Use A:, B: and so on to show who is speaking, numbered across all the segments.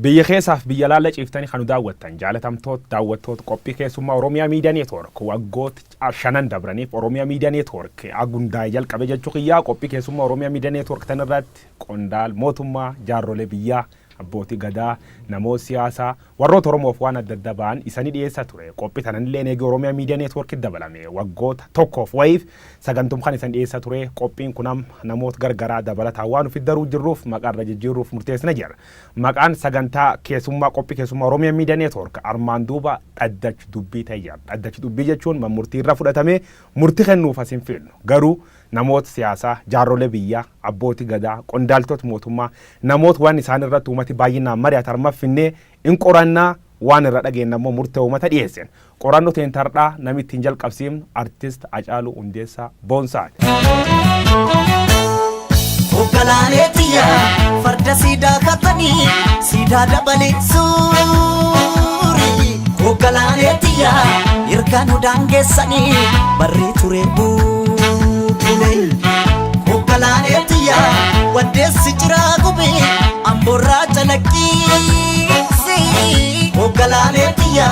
A: biyya keessaaf biyya laalla ciiftanii kan daawwattan jaalatamtoota daawwattoota qophii keessummaa Oromiyaa Miidiyaa Neetwoork waggoota 5 dabraniif Oromiyaa Miidiyaa Neetwoork agundaa jalqabe jechuu kiyyaa qophii keessummaa Oromiyaa Miidiyaa Neetwoork tanarratti qondaal mootummaa jaarrolee biyyaa abbootii gadaa namoota siyaasaa warroota Oromoof waan adda adda ba'an isanii dhiyeessaa ture qophii tananillee eegee Oromiyaa Miidiyaa Neetwoork dabalame waggoota tokkoof wayiif sagantum kan isan dhiyeessaa ture qophiin kunam namoota gargaraa dabalataa waan ufi daruu jirruuf maqaarra jijjiirruuf murteessina jira maqaan sagantaa keessummaa qophii keessummaa Oromiyaa Miidiyaa Neetwoork armaan duuba dhaddachi dubbii ta'eera dhaddachi dubbii jechuun murtii irra fudhatamee murtii kennuuf asin filnu garuu namoota siyaasaa jaarrolee biyyaa abbootii gadaa qondaaltota mootummaa namoota waan isaan irratti uummati baay'inaan mari'atan arma finnee in qorannaa waan irra dhageenna immoo murtee uummata dhiyeessan qorannoo teentardhaa namni ittiin jalqabsiifnu artist Hacaaluu Hundeessaa Boonsaati.
B: Hoggalaaleetiya farda siidaa katanii siidaa dabalee suuri hoggalaaleetiya ergaan daangeessanii barrii ture hoggalaaleetiya waddeessi jiraa gubee amborraa calaqqisi hoggalaaleetiya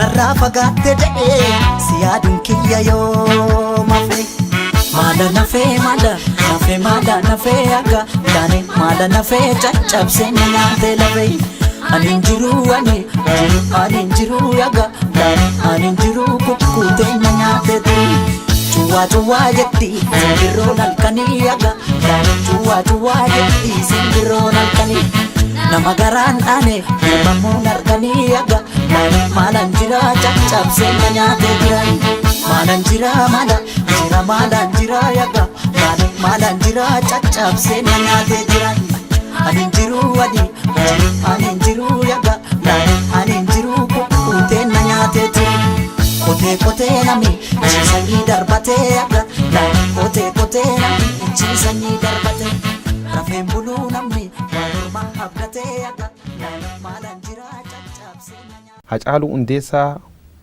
B: narraa fagaatte jedhee siyaaduun kiyya yoo mafe maada nafee maada nafee aga daane maada nafee caccabsee nyaatee lafee anin jiru aga daane anin jiru kukkutee nyaatee ture. Cuwa jetti simbirroon halkanii aga daane cuwa jetti simbirroon halkanii nama garaan dhaane ilmamuun arganii aga daane maalan jira caccabsee nyaatee jiran maalan jira maalan jira aga daane maalan jira caccabsee nyaatee jiran anin jiru aga daane anin jiru kukkutee nyaatee ture. Kote nami chisanii darbatee aga kote nami chisanii darbatee rafeen buluu namni waanuma abdatee aga maalan jira caccabsee.
A: Hacaaluu Hundeessaa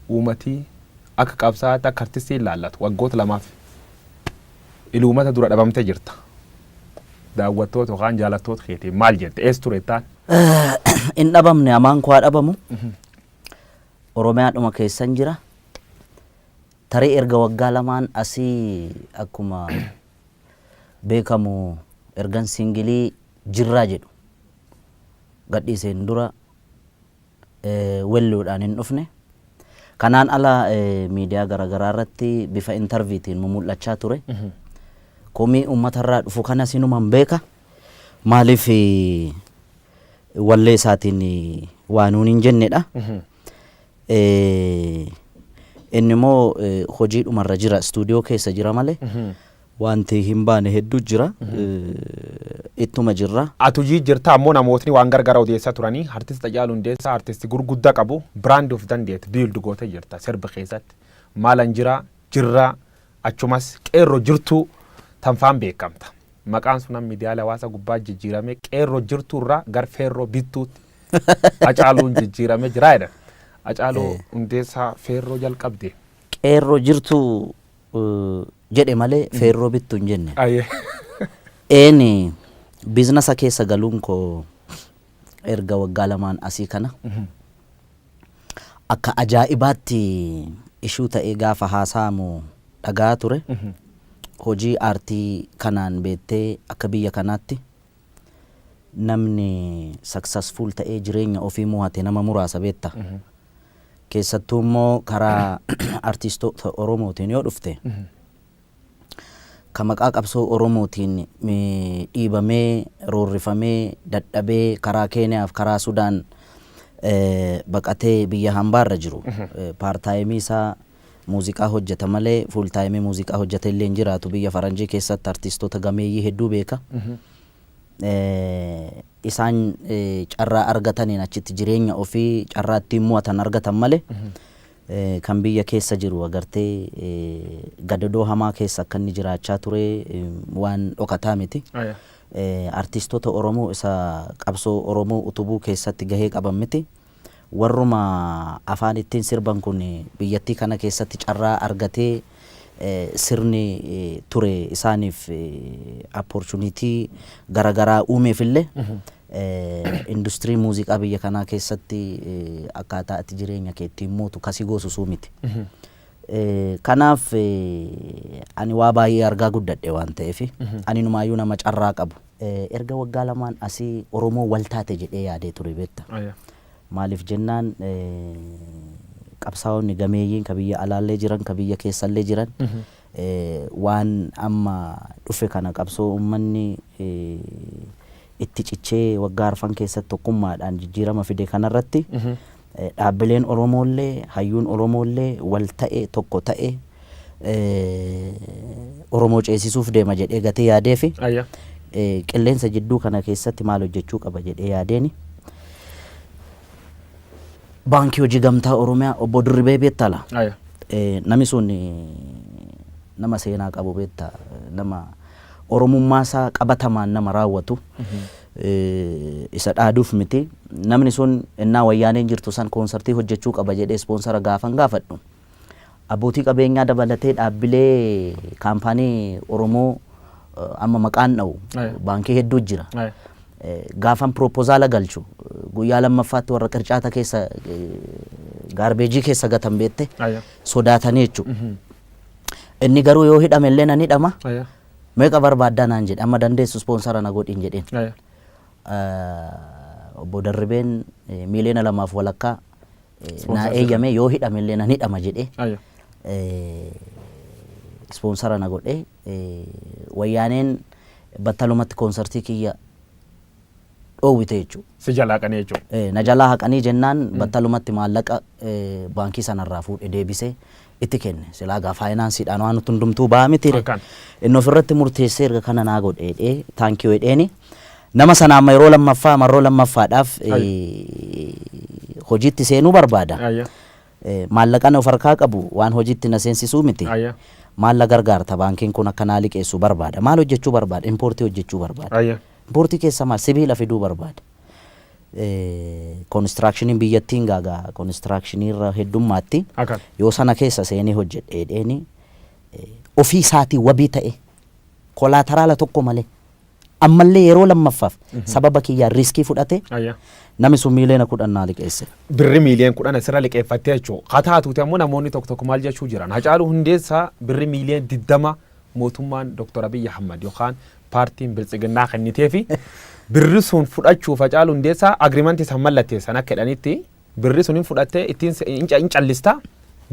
A: uumatii akka qabsaa'aatti akka artistii ilaallatu waggoota lamaaf iluumata dura dhabamtee jirta. Daawwattoota yookaan jaalattoota keetii maal jette eessa turettaan?
C: In dhabamne amaan koo dhabamu Oromiyaadhuma keessan jira. Tarii erga waggaa lamaan asii akkuma beekamu ergan singilii jirraa jedhu gadhiiseen dura welluudhaan hin dhufne kanaan ala miidiyaa garaagaraa irratti bifa intarviitiin mul'achaa ture komii uummatarraa dhufu kana sinuman beeka maaliif wallee isaatiin waanuun hin jennedha. Inni immoo hojii dhumarra jira stuudiyoo keessa jira malee wanti hin baane hedduu jira ittuma jirra.
A: Atujii jirta ammoo namootni waan gargara odeessaa turanii artist Hacaaluu Hundeessaa artistii gurguddaa qabu brand of dandeet biildu gootee jirta sirba keessatti maalan jirra achumas qeerroo jirtuu tanfaan beekamta maqaan sun miidiyaalee hawaasaa gubbaa jijjiirame qeerroo jirtuurraa gar feerroo bittuutti Hacaaluun jijjiirame jira jedhan. Hacaaluu Hundeessaa feerroo jalqabde.
C: Qeerroo jirtu jedhe malee feerroo bittu hin jenne. Eeni biizinasa keessa galuun koo erga waggaa lamaan asii kana akka ajaa'ibaatti ishuu ta'ee gaafa haasa'amu dhagaa ture. Hojii aartii kanaan beettee akka biyya kanaatti namni successful ta'ee jireenya ofii mo'ate nama muraasa beetta. Keessattuu immoo karaa artistoota Oromootiin yoo dhufte kan maqaa qabsoo Oromootiin dhiibamee roorrifamee dadhabee karaa Keeniyaaf karaa Sudaan baqatee biyya hambaarra jiru paartaayimii isaa muuziqaa hojjeta malee fuultaayimii muuziqaa hojjeta illee hin jiraatu biyya Faranjii keessatti artistoota gameeyyii hedduu beeka. Isaan carraa argataniin achitti jireenya ofii carraa ittiin mo'atan argatan malee kan biyya keessa jiru agartee gadadoo hamaa keessa akka inni jiraachaa ture waan dhokataa miti. Artistoota Oromoo isa qabsoo Oromoo utubuu keessatti gahee qaban miti. Warruma afaan ittiin sirban kun biyyattii kana keessatti carraa argatee sirni ture isaaniif opportunity garagaraa uumeefillee industirii muuziqaa biyya kanaa keessatti akkaataa itti jireenya kee ittiin mootu kasii goosusuu miti. Kanaaf ani waa baay'ee argaa guddadhe waan ta'eef ani numaayyuu nama carraa qabu. Erga waggaa lamaan asii Oromoo wal taate jedhee yaadee ture beekta. Maaliif jennaan qabsaa'onni gameeyyiin ka biyya alaallee jiran ka biyya keessallee jiran waan amma dhufe kana qabsoo uummanni itti cichee waggaa arfan keessatti tokkummaadhaan jijjiirama fide kanarratti dhaabbileen Oromoollee hayyuun Oromoollee wal ta'e tokko ta'e Oromoo ceesisuuf deema jedhee gatee yaadeefi qilleensa jidduu kana keessatti maal hojjechuu qaba jedhee yaadeeni. Baankii Hojii Gamtaa Oromiyaa obbo Dirribee beektala. Namni sun nama seenaa qabu beekta, nama Oromummaa isaa qabatamaan nama raawwatu isa dhaaduuf miti. Namni sun innaa wayyaaneen jirtu san koonsartii hojjechuu qaba jedhee ispoonsara gaafan gaafadhu. Abbootii qabeenyaa dabalatee dhaabbilee kaampaanii Oromoo amma maqaan dha'u baankii hedduu jira. Gaafan propozaala galchu guyyaa lammaffaatti warra qircaata keessa gaarbeejii keessa gatan beette sodaatanii jechuudha. Inni garuu yoo hidhame illee nan hidhama. Meeqa barbaaddaa naan jedhe amma dandeessu ispoonsara na godhiin jedheen. Obbo Dirribeen miiliyoona 2 walakkaa naa eeyyame yoo hidhame illee nan hidhama jedhee ispoonsara na godhee wayyaaneen battalumatti koonsartii kiyya dhoowwite jechuudha.
A: Si jalaa haqanii jechuudha.
C: Na jalaa haqanii jennaan battalumatti maallaqa baankii sanarraa fuudhe deebisee itti kenne. Silaa gaa faayinaansiidhaan waan hundumtuu ba'a miti. Inni ofirratti murteessee erga kana naa godhee taankii jedheeni. Nama sana amma yeroo lammaffaa marroo lammaffaadhaaf hojiitti seenuu barbaada. Maallaqaan of harkaa qabu waan hojiitti na seensisuu miti. Maalla gargaarta baankiin kun akka naa liqeessu barbaada. Maal hojjechuu barbaada? Impoortii hojjechuu barbaada. Impoortii keessa maal? Sibiila fiduu barbaada. Konistiraakshiniin biyyattiin gaagaa konistiraakshiniin irra heddummaatti yoo sana keessa seenee hojjedheedheeni ofii isaatii wabii ta'e kolaataraala tokko malee ammallee yeroo lammaffaaf sababa kiyyaan riiskii fudhate namni sun miiliyoona 10 naa liqeesse.
A: Birri miiliyoona 10 asirra liqeeffattee jechuudha. Haa taatuuti ammoo namoonni tokko maal jechuu jiran. Hacaaluu Hundeessaa birri miiliyoona 20 mootummaan Dr. Abiy Ahmad yookaan paartiin biltsiginnaa kennitee fi birri sun fudhachuuf Hacaaluu Hundeessaa agriimantii san mallatteessan akka jedhanitti birri suniin fudhattee ittiin in callista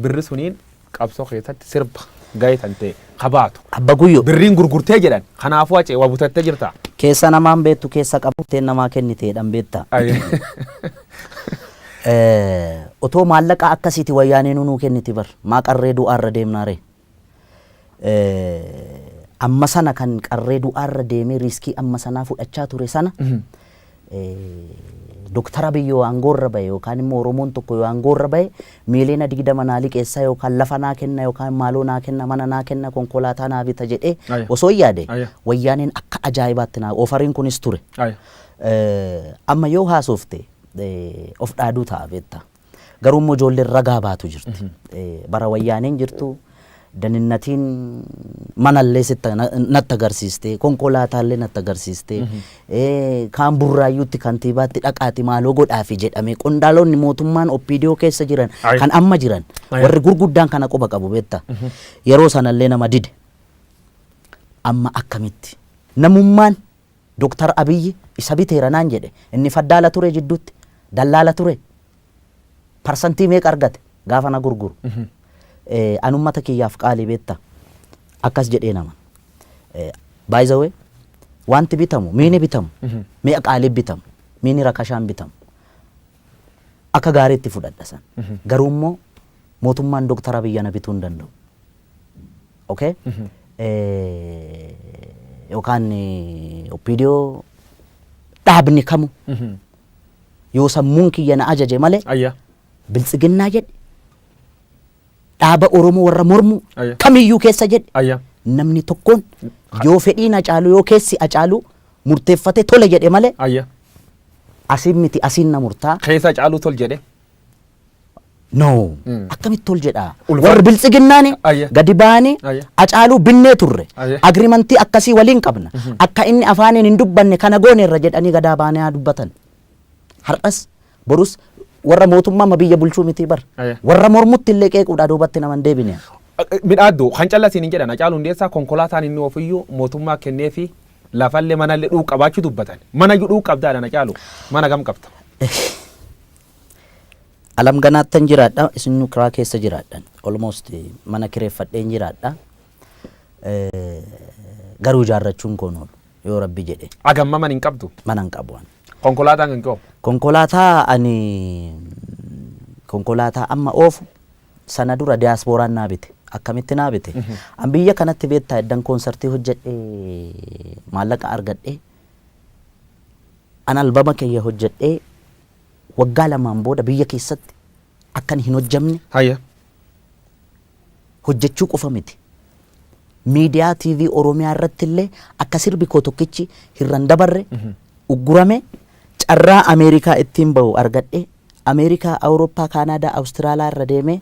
A: birri suniin qabsoo keessatti sirba gahee tan ta'e qabaatu.
C: Abba guyyoo.
A: Birriin gurgurtee jedhan kanaafuu acee waa butattee jirta.
C: Keessa namaan beektu keessa qabuttee namaa kenniteedhaan beekta. Otoo maallaqa akkasiiti wayyaanee nuu kenniti bar maa qarree du'aarra deemnaare. Amma sana kan qarree du'aarra deemee riiskii amma sanaa fudhachaa ture sana Dr. Abiy yoo aangoorra bahe yookaan immoo Oromoon tokko yoo aangoorra bahe miiliyoona 20 naa liqeessaa yookaan lafa naa kenna yookaan maaloo naa kenna mana naa kenna konkolaataa naa bita jedhee osoo yaade wayyaaneen akka ajaa'ibaatti naa ofariin kunis ture. Amma yoo haasofte of dhaaduu ta'a beekta. Garuu immoo ijoolleen ragaa baatu jirti. Bara wayyaaneen jirtu daninnatiin manallee natti agarsiiste konkolaataallee natti agarsiiste kaan burraayyuutti kantiibaatti dhaqaati maaloo godhaafi jedhame qondaalonni mootummaan OPDO keessa jiran kan amma jiran warri gurguddaan kana quba qabu beekta. Yeroo sanallee nama dide amma akkamitti namummaan Dr. Abiy isa biteera naan jedhe inni faddaala ture jidduutti dallaala ture parsantii meeqa argate gaafa na gurguru. Anummata kiyyaaf qaalii beekta akkas jedhee nama by the way wanti bitamu miini bitamu mi'a qaalii bitamu miini rakashaan bitamu akka gaariitti fudhadha san garuu immoo mootummaan Dr. Abiy na bituu hin danda'u. Okay? Yookaan OPDO dhaabni kamu yoo sammuun kiyya na ajaje malee biltsiginnaa jedhe dhaaba Oromoo warra mormu kamiyyuu keessa jedhe namni tokkoon yoo fedhiin Hacaaluu yoo keessi Hacaaluu murteeffate tole jedhe malee asiin miti asiin na murtaa
A: keessa Hacaaluu tol jedhe
C: no akkamit tol jedha
A: Ulfa-
C: warri biltsiginnaani
A: Ayya.
C: gadi baanii
A: Ayya.
C: Hacaaluu binnee turre
A: Ayya.
C: agriimantii akkasii waliin qabna akka inni afaaniin hin dubbanne kana goone irra jedhanii gadaa baanii haa dubbatan har'as borus warra mootummaa biyya bulchuu miti bar
A: Ayya.
C: warra mormutti illee qeequudhaa duubatti naman deebine
A: midhaaddu kan callasiin hin jedhan Hacaaluu Hundeessaa konkolaataan inni ofiyyuu mootummaa kennee fi lafallee manallee dhuu qabaachuu dubbatan mana dhuu qabdaadhaan Hacaaluu mana gam qabta.
C: alam ganaattan jiraadha isin kiraa keessa jiraadhan almost mana kireeffadheen jiraadha garuu ijaarrachuun koon oolu yoo rabbi jedhe
A: Agamma man hin qabdu
C: mana hin qabu ani.
A: konkolaataan kan qabu.
C: Konkolaataa amma oofu sana dura diyaaspooraan naa bite akkamitti naa bite an biyya kanatti beektaa eddan koonsartii hojjedhee maallaqa argadhee an albama kiyya hojjedhee waggaa lamaan booda biyya keessatti akkan hin hojjamne
A: Hayya.
C: hojjechuu qofa miti miidiyaa TV Oromiyaa irratti illee akka sirbi koo tokkichi hirran dabarre uggurame carraa Ameerikaa ittiin bahu argadhe Ameerikaa, Awurooppaa, Kaanaadaa, Awustiraaliyaa irra deemee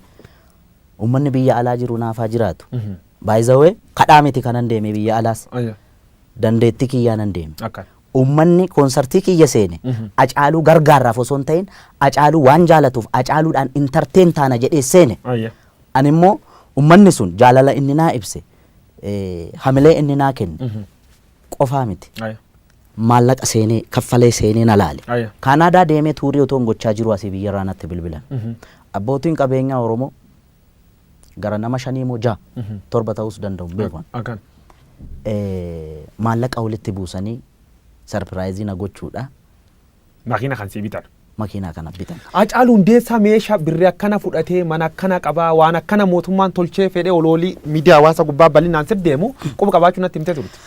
C: uummanni biyya alaa jiru naafaa jiraatu. Baay'izawee kadhaa miti kanan deeme biyya alaas
A: Ayya.
C: dandeettii kiyyaanan deeme.
A: Akka.
C: Uummanni koonsartii kiyya seene Hacaaluu gargaaraaf osoo hin ta'in Hacaaluu waan jaalatuuf Hacaaluudhaan intarteen taana jedhee seene.
A: Ayya.
C: Ani immoo uummanni sun jaalala inni naa ibse hamilee inni naa kenne qofaa miti.
A: Ayya.
C: Maallaqa seenee kaffalee seenee na laale.
A: Ayya.
C: Kaanaadaa deemee tuurii otoo hin gochaa jiru asii biyya irraa natti bilbilan. Abbootiin qabeenyaa Oromoo gara nama 5 moo 6 7 ta'us danda'u beekan.
A: Akkan.
C: Maallaqa walitti buusanii sarpiraayizii na gochuudha
A: Makiina kan sii bitan.
C: makiinaa kana bitan.
A: Hacaaluu Hundeessaa meeshaa birrii akkana fudhatee mana akkana qabaa waan akkana mootummaan tolchee fedhee oloolii miidiyaa hawaasa gubbaa bal'inaan sir deemu quba qabaachuu natti himtee turte.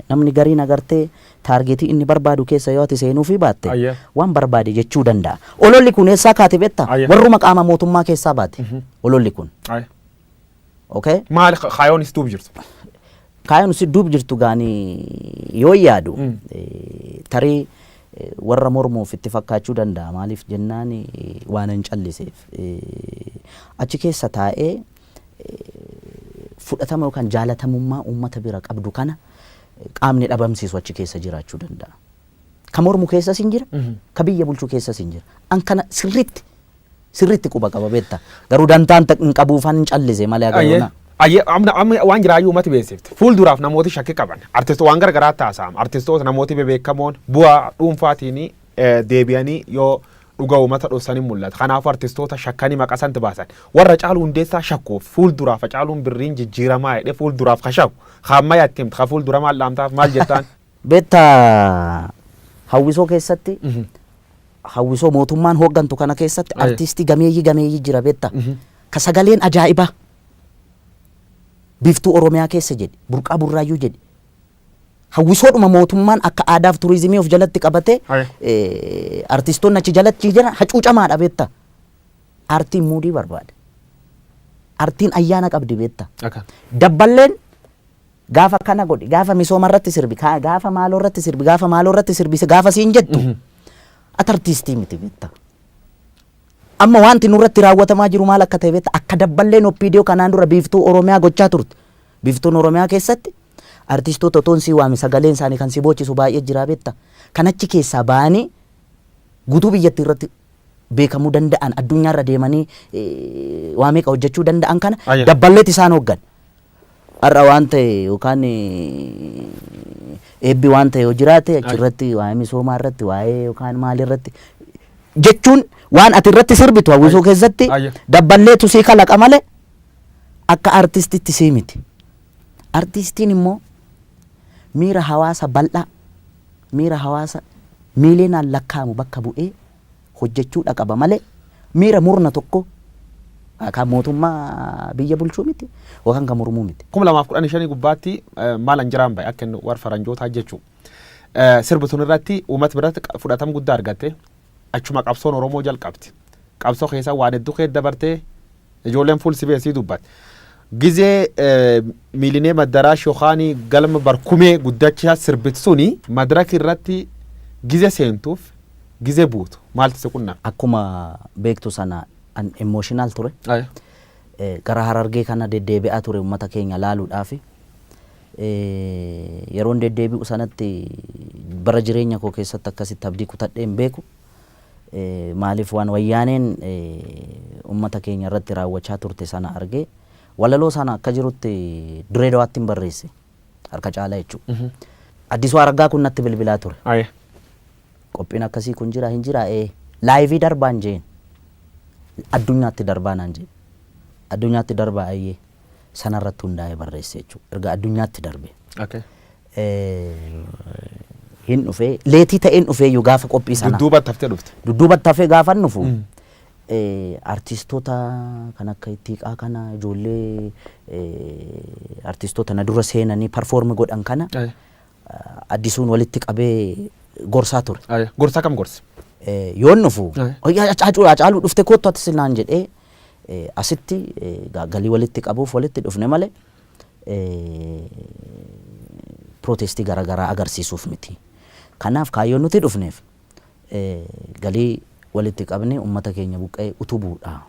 C: Namni gariin agartee taargeetii inni barbaadu keessa yoo ati seenuu fi baatte
A: Ayya.
C: waan barbaade jechuu danda'a. Ololli kun eessaa kaate beektaa?
A: Ayya.
C: Warruma qaama mootummaa keessaa baate. Ololli kun.
A: Ayya.
C: Okay?
A: Maal kaayoonis duub jirtu.
C: Kaayoon si duub jirtu gaanii yoo yaadu tarii warra mormuuf itti fakkaachuu danda'a maaliif jennaan waan hin calliseef achi keessa taa'ee fudhatama yookaan jaalatamummaa uummata bira qabdu kana qaamni dhabamsiisu achi keessa jiraachuu danda'a. Ka mormu keessas hin jira, ka biyya bulchuu keessas hin jira. An kana sirriitti quba qaba beektaa. Garuu dantaan hin qabuufan hin callise malee agaruuna.
A: Amma waan jiraayyuu uummati beeksifte fuulduraaf namooti shakkii qaban artistoota waan garagaraa taasifama artistoota namooti bebeekamoon bu'aa dhuunfaatiin deebi'anii yoo dhuga uummata dhoksanii mul'ata kanaafuu artistoota shakkanii maqasanti baasan warra Hacaaluu Hundeessaa shakkuuf fuulduraaf Hacaaluun birriin jijjiiramaa jedhee fuulduraaf ka shakku hamma yaatti himta ka fuuldura maal dhaamtaaf maal jettaan.
C: Beektaa hawwisoo keessatti hawwisoo mootummaan hooggantu kana keessatti artistii gameeyyii jira beektaa ka sagaleen ajaa'ibaa. Biftuu Oromiyaa keessa jedhe burqaa burraayyuu jedhe hawwisoodhuma mootummaan akka aadaaf turizimii of jalatti qabate artistoonni achi jalatti jiran hacuucamaadha beektaa. Artiin muudii barbaada. Artiin ayyaana qabdi beektaa. Dabballeen gaafa kana godhi gaafa misooma irratti sirbi gaafa maaloo irratti sirbi gaafa maaloo irratti sirbi gaafa siin jettu ati artistii miti beektaa. Amma wanti nurratti raawwatamaa jiru maal akka ta'e beektaa akka dabballeen oppiidiyoo kanaan dura biiftuu Oromiyaa gochaa turte. Biiftuun Oromiyaa keessatti artistoota otoon sii waami sagaleen isaanii kan si boochisu baay'ee jira beektaa. Kan achi keessaa ba'anii guutuu biyyattii irratti beekamuu danda'an addunyaarra deemanii waa meeqa hojjechuu danda'an kana dabballeet isaan hooggan. Har'a waan ta'e yookaan eebbi waan ta'e yoo jiraate achirratti waa'ee misoomaa irratti waa'ee yookaan maal irratti jechuun waan ati irratti sirbitu hawwisoo keessatti dabballeetu sii kalaqa malee akka artistitti sii miti. Artistiin immoo miira hawaasa bal'aa miira hawaasa miiliyoonaan lakkaa'amu bakka bu'ee hojjechuudha qaba malee miira murna tokko kan mootummaa biyya bulchuu miti yookaan kan mormuu miti.
A: 2015 gubbaatti maal anjiraan bahe akka inni warra faranjootaa jechuu sirbituun irratti uummata biratti fudhatama guddaa argatte. Achuma qabsoon Oromoo jalqabdi. Qabsoo keessa waan hedduu keessa dabartee ijoolleen fuul sibeesii dubbatte. Gizee miilinee madaraash yookaan galma barkumee guddachaa sirbit suni madaraka irratti gizee seentuuf gizee buutu maaltu si qunnaa?
C: Akkuma beektu sana an emotional ture.
A: Aya.
C: Gara Harargee kana deddeebi'aa ture uummata keenya laaluudhaafi. Yeroon deddeebi'u sanatti bara jireenya koo keessatti akkasitti abdii kutadhee hin beeku. Maaliif waan wayyaaneen uummata keenya irratti raawwachaa turte sana argee walaloo sana akka jirutti Direedawaatti hin barreesse harka caalaa jechuudha. Addisuu Araggaa kun natti bilbilaa ture.
A: Aya.
C: Qophiin akkasii kun jira hin jira laayivii darbaan jeen addunyaatti darbaa naan jeen addunyaatti darbaa ayyee sanarratti hundaa'ee barreesse jechuudha. Erga addunyaatti darbe.
A: Okay.
C: Hin dhufee leetii ta'een dhufee yoo gaafa qophii sana.
A: Dudduubatti haftee dhufte.
C: Dudduubatti hafee gaafa dhufu artistoota kan akka Ittiiqaa kana ijoollee artistoota na dura seenanii perform godhan kana Addisuun walitti qabee gorsaa ture.
A: Gorsaa kam gorsi?
C: Yoon dhufu Hacaaluu dhufte kottu ati sillaan jedhee asitti galii walitti qabuuf walitti dhufne malee protestii garaagaraa agarsiisuuf miti. Kanaaf kaayyoon nuti dhufneef galii walitti qabne uummata keenya buqqee utubuudha.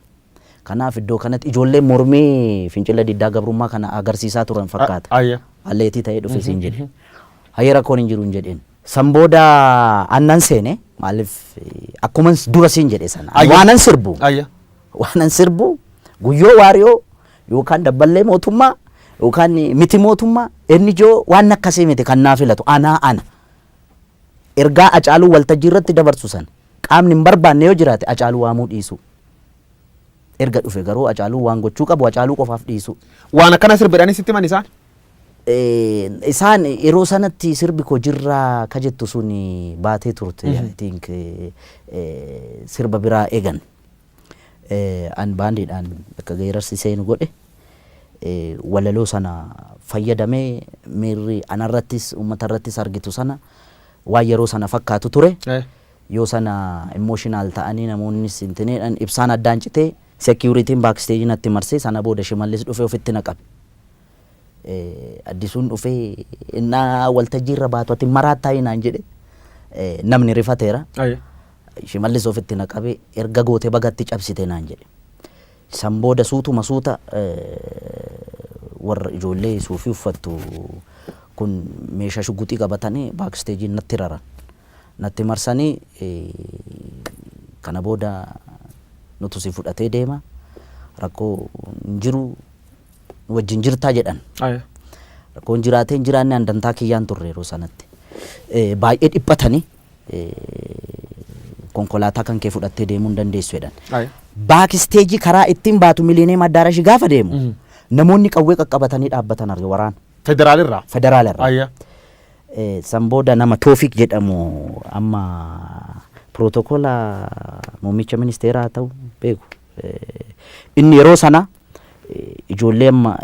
C: Kanaaf iddoo kanatti ijoolleen mormii fincila diddaa gabrummaa kana agarsiisaa turan fakkaata. Alleetii ta'ee dhufe siin jedhe. Hayyee rakkoon hin jiru hin jedheen. San booda aannan seene maaliif akkuma dura siin jedhe sana waanan sirbu. Waanan sirbu guyyoo waariyoo yookaan dabballee mootummaa yookaan miti mootummaa inni ijoo waan akkasii miti kan naa filatu ana. Ergaa Hacaaluu waltajjii irratti dabarsu san qaamni hin barbaanne yoo jiraate Hacaaluu waamuu dhiisu. Erga dhufe garuu Hacaaluu waan gochuu qabu Hacaaluu qofaaf dhiisu.
A: Waan akkana sirbidhanii sitti himan isaan?
C: Isaan yeroo sanatti sirbi koo jirraa ka jettu sun baatee turte. I think sirba biraa eegan. An baandiidhaan akka geerarsi seenu godhe. Walaloo sana fayyadamee miirri anarrattis uummatarrattis argitu sana waan yeroo sana fakkaatu ture. Yoo sana emotional ta'anii namoonni sintineedhaan ibsaan addaan citee security'n backstage natti marsee sana booda Shimallis dhufee ofitti naqabe. Addisuun dhufee innaa waltajjii irra baatu ati maraattaa hinaan jedhe namni rifateera. Shimallis ofitti naqabe erga goote bagatti cabsite naan jedhe. San booda suutuma suuta warra ijoollee suufii uffattu kun meeshaa shuguxii qabatanii baaksteejiin natti raran. Natti marsanii kana booda nutu si fudhatee deema rakkoo hin jiru wajjin jirtaa jedhan. Rakkoon jiraatee hin jiraanne handantaa kiyyaan turre yeroo sanatti. Baay'ee dhiphatanii konkolaataa kan kee fudhattee deemuu hin dandeessu jedhan. Baaksteejii karaa ittiin baatu Miliineem Addaarash gaafa deemu namoonni qawwee qaqqabatanii dhaabbatan arge waraana.
A: Federaalirraa?
C: Federaalirraa. San booda nama Toofiq jedhamu amma protokoola muummicha ministeeraa ta'u beeku. Inni yeroo sana ijoollee amma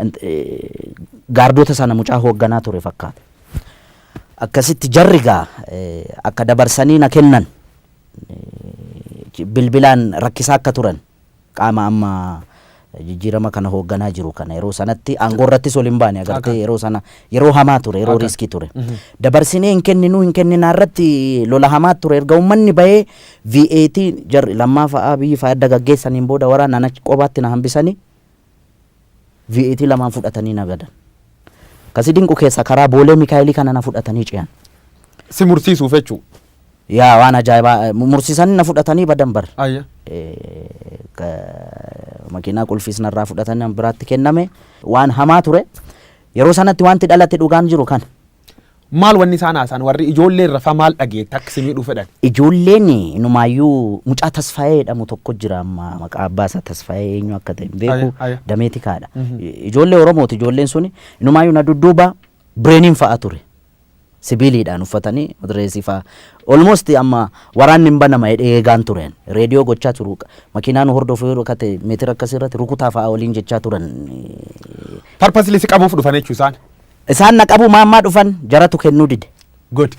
C: gaardota sana mucaa hoogganaa ture fakkaata. Akkasitti jarri gaa akka dabarsanii na kennan bilbilaan rakkisaa akka turan qaama amma jijjiirama kana hoogganaa jiru kana yeroo sanatti aangoo irrattis ol hin baane agartee yeroo sana yeroo hamaa ture yeroo riskii ture. Dabarsinee hin kenninaa irratti lola hamaa ture erga uummanni bahee VAT jarri lammaa fa'aa biyyi fa'aa adda gaggeessaniin booda waraana ana qobaatti na hambisanii VAT lamaan fudhatanii na gadan. Kasi dinqu keessa karaa Boolee Mikaayilii kana na fudhatanii ce'an.
A: Si mursiisuuf jechuu?
C: Yaa waan ajaa'ibaa mursiisanii na fudhatanii badan bar. Makiinaa qulfiis narraa fudhatanii biraatti kenname waan hamaa ture. Yeroo sanatti wanti dhalate dhugaan jiru kan.
A: Maal wanni isaan haasan warri ijoolleen rafaa maal dhageette akka simii dhufe dhan?
C: Ijoolleen inumaayyuu mucaa Tasfaayee jedhamu tokko jira amma maqaa abbaa isaa Tasfaayee eenyu akka ta'e beeku dameetikaadha. Ijoollee Oromooti ijoolleen suni inumaayyuu na dudduuba bireeniin fa'a ture. Sibiiliidhaan uffatanii madireesii fa'a. Almost amma waraanni hin banama eegaan turen. Reediyoo gochaa turu. Makiinaan hordofuu yeroo kate meetira akkasirratti rukutaa fa'a waliin jechaa turan.
A: Parpasli si qabuuf dhufan jechuu isaan?
C: Isaan na qabu maammaa dhufan jaratu kennuu dide.
A: Good.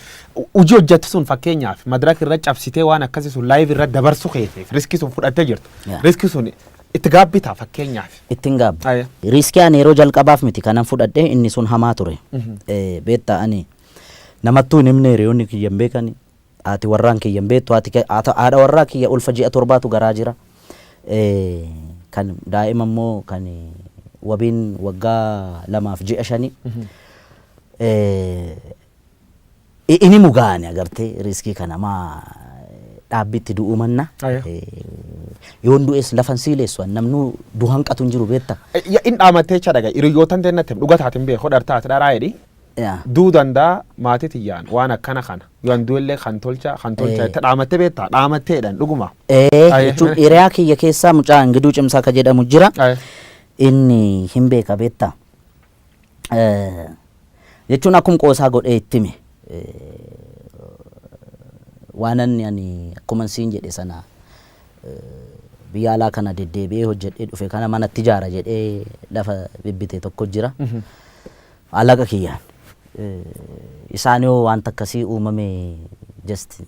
A: Hojii hojjettu sun fakkeenyaaf madaraka irra cabsitee waan akkasii sun live irra dabarsu keeteef riskii sun fudhattee jirtu. Riskii sun itti gaabbitaa fakkeenyaaf.
C: Ittiin gaabbi. Riskii ani yeroo jalqabaaf miti kanan fudhadhee inni sun hamaa ture. Beektaa ani namattuu hin himne hiriyoonni kiyya hin beekani. Haati warraan kiyya hin beektu haadha warraa kiyya ulfa ji'a torbaatu garaa jira. kan daa'ima immoo kan wabiin waggaa 2.5 ini mugaani agartee riskii kana maa dhaabbitti du'uu manna yoon du'es lafan siileessu namnu du'an qatu jiru beetta
A: in dhaamattee cha dhaga hiriyootan teennatti dhugataatiin beeku dhartaati dharaa jedhi duu dandaa maatii tiyyaan waan akkana kana yoon du'ellee kan tolcha itti dhaamattee beetta dhaamatteedhaan dhuguma
C: jechuun hiriyaa kiyya keessaa mucaa Ingiduu Cimsaa ka jedhamu jira inni hin beeka beetta jechuun akkuma qoosaa godhee ittime waanan ani akkuma siin jedhe sana biyya alaa kana deddeebi'ee hojjedhee dhufe kana manatti ijaara jedhee lafa bibbite tokko jira alaqa kiyyaan isaan yoo wanta akkasii uumame just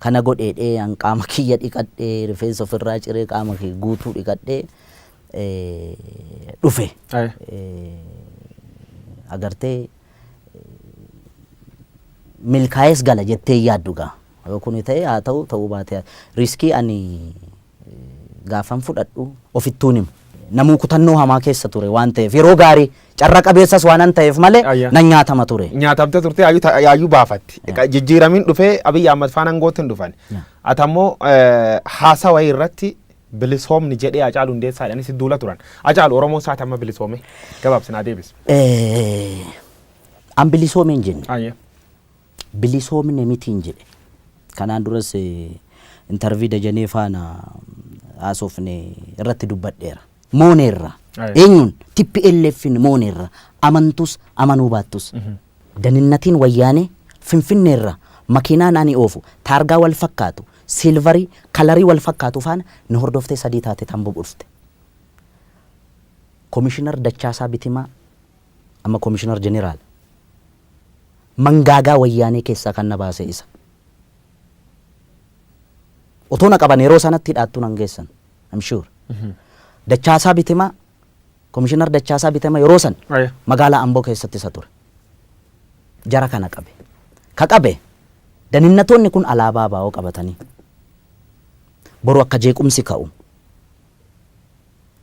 C: kana godheedhee an qaama kiyya dhiqadhee rifeensa ofirraa ciree qaama kiyya guutuu dhiqadhee dhufe agartee milkaa'es gala jettee yaaddugaa yoo kun ta'e haa ta'uu baate riskii ani gaafan fudhadhu ofittuun himu namuu kutannoo hamaa keessa ture waan ta'eef yeroo gaarii carra qabeessas waan ta'eef malee nan nyaatama ture.
A: Nyaatamte turte yaayyuu baafatti jijjiiramiin dhufee Abiyyi Ahmad faana angootti dhufan atammoo haasawa irratti bilisoomni jedhee Hacaaluu Hundeessaadhaan si duula turan Hacaaluu Oromoo isaati amma bilisoome gabaabsinaa deebis.
C: An bilisoomeen jenne bilisoomne mitiin jedhe kanaan duras intervii Dajanee faana haasofne irratti dubbadheera mooneerra eenyuun TPLFin mooneerra amantus amanuu baattus daninnatiin wayyaanee finfinneerra makiinaan ani oofu taargaa wal fakkaatu silvarii kalarii wal fakkaatu faana ni hordoftee sadii taate tan buburste komishinar Dachaasaa Bitimaa amma komishinar jeneraal mangaagaa wayyaanee keessaa kan na baase isa otoo na qaban yeroo sanatti hidhaattuu nan geessan I'm sure Dachaasaa Bitimaa komishinar Dachaasaa Bitimaa yeroo san magaalaa Amboo keessatti isa ture jara kana qabe daninnatoonni kun alaabaa baa'oo qabatanii boru akka jeequmsi ka'u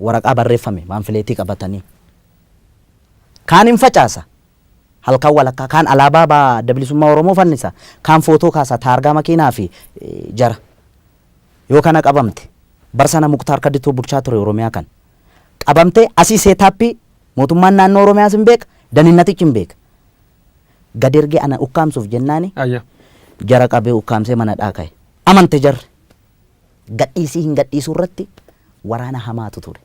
C: waraqaa barreeffame maanfileetii qabatanii kaan hin facaasa halkan walakkaa kaan alaabaa baa dablisummaa Oromoo fannisa kaan footoo kaasa taargaa makiinaa fi jara yoo kana qabamte barsana Muktaar Kaddituu bulchaa ture Oromiyaa kan qabamte asii seetaappii mootummaan naannoo Oromiyaa sin beeka daninnatichi hin beeka gad ergee ana ukkaamsuuf jennaani jara qabee ukkaamsee mana dhaaka'e amante jarri gadhiisii hin gadhiisuu irratti waraana hamaatu ture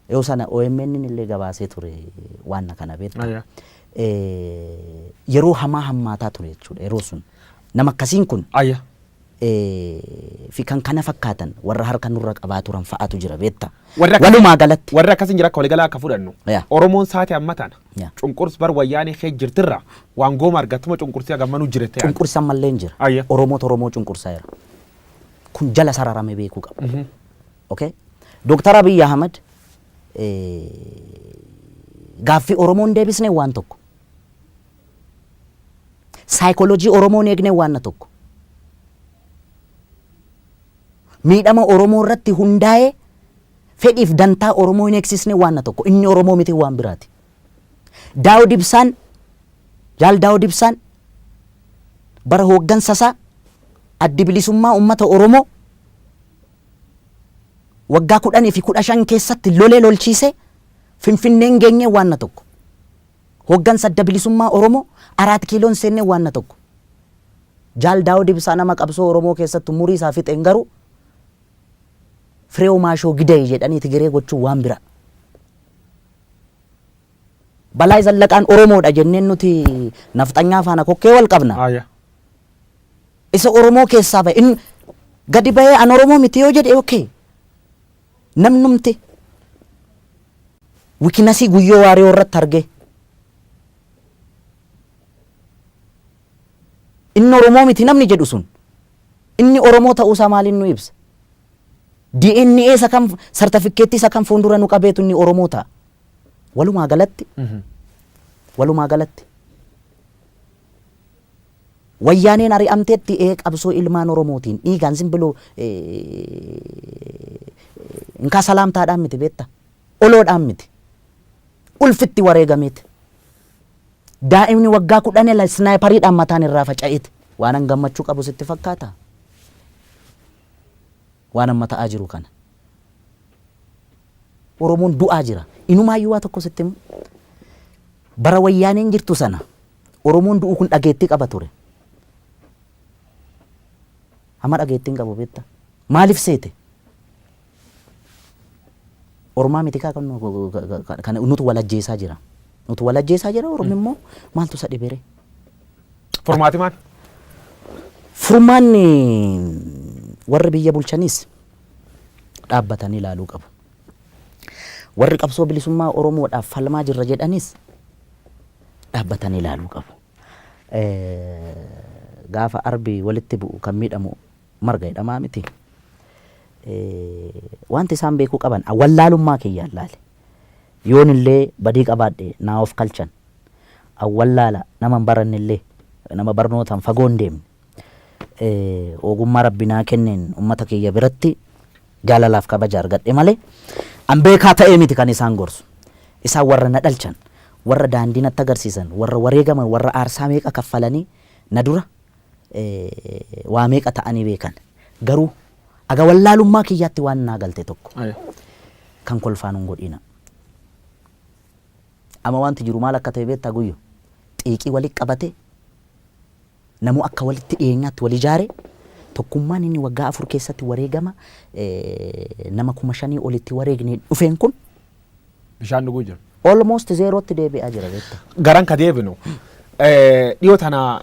C: yoo sana OMN illee gabaasee ture waan kana beekta yeroo hamaa hammaataa ture jechuudha yeroo sun nama akkasiin kun fi kan kana fakkaatan warra harka nurra qabaa turan fa'aatu jira beekta walumaa galatti
A: warra akkasiin jira akka waliigalaa akka fudhannu Oromoon saati amma tana cunqurs bar wayyaanee kee jirtirra waan gooma argattuma cunqursii agammanuu jirete
C: cunqursan mallee jira Oromoo cunqursaa jira kun jala sararame beekuu qaba okay Dr. Abiy Ahmad gaaffii Oromoon deebisne waan tokko saayikooloojii Oromoon eegne waan tokko miidhama Oromoo irratti hundaa'ee fedhiif dantaa Oromoo hin eegsisne waan tokko inni Oromoo miti waan biraati Daawud Ibsaan jaal Daawud Ibsaan bara hooggansasaa addi bilisummaa ummata Oromoo waggaa 10 fi 15 keessatti lolee lolchiise Finfinneen geenye waan tokko hooggansa adda bilisummaa Oromoo 4 kiiloon seenne waan tokko jaal Daawud Ibsaa nama qabsoo Oromoo keessatti umurii isaa fixeen garuu Fireew Maashoo Gidee jedhanii Tigiree gochuu waan bira Balaa Zallaqaan Oromoodha jenneen nuti nafxanyaa faana kokkee wal qabna isa Oromoo keessaa ba'e in gadi ba'ee an Oromoo miti yoo jedhe okay namnumti wikinasii guyyoo waaree irratti arge inni Oromoo miti namni jedhu sun inni Oromoo ta'uusaa maaliin nu ibsa DNA isa kam sartifikeetii isa kam fuuldura nu qabeetu inni Oromoo ta'a walumaa galatti wayyaaneen ari'amteetti qabsoo ilmaan Oromootiin dhiigaan simbiloo inkaa salaamtaadhaan miti beetta oloodhaan miti ulfitti wareegameeti daa'imni waggaa 10 snaayipariidhaan mataan irraa faca'eeti waanan gammachuu qabu sitti fakkaata waan amma ta'aa jiru kana Oromoon du'aa jira inumaayyuu waa tokko sitti bara wayyaaneen jirtu sana Oromoon du'u kun dhageettii qaba ture amma dhageettiin qabu beetta maaliif seete Oromaa miti kaa kan nutu walajjeesaa jira Oromoo immoo maaltu isa dhibere
A: Formaati maal?
C: Furmaanni warri biyya bulchanis dhaabbatanii ilaaluu qabu. Warri qabsoo bilisummaa Oromoodhaaf falmaa jirra jedhanis dhaabbatanii ilaaluu qabu. Gaafa arbi walitti bu'u kan miidhamu marga jedhamaa miti. Wanti isaan beekuu qaban awwallaalummaa kiyyaan laale. Yoon illee badii qabaadhe naa of kalchan. Awwallaala nama baranne illee nama barnootaan fagoon deemne. Ogummaa rabbinaa kenneen ummata kiyya biratti jaalalaaf kabaja argadhe malee an beekaa ta'ee miti kan isaan gorsu. Isaan warra na dhalchan, warra daandii natti agarsiisan, warra wareegaman, warra aarsaa meeqa kaffalanii na dura waa meeqa ta'anii beekan. Garuu aga wallaalummaa kiyyaatti waan naa galte tokko kan kolfaan hin godhina. Amma wanti jiru maal akka ta'e beektaa guyyo xiiqii walitti qabate namu akka walitti dhiyeenyaatti wal ijaare tokkummaan inni waggaa 4 keessatti wareegama nama 5,000 olitti wareegne dhufeen kun
A: bishaan dhuguu jira.
C: Almost zerotti deebi'aa jira beektaa.
A: Garan ka deebinu dhiyoo tana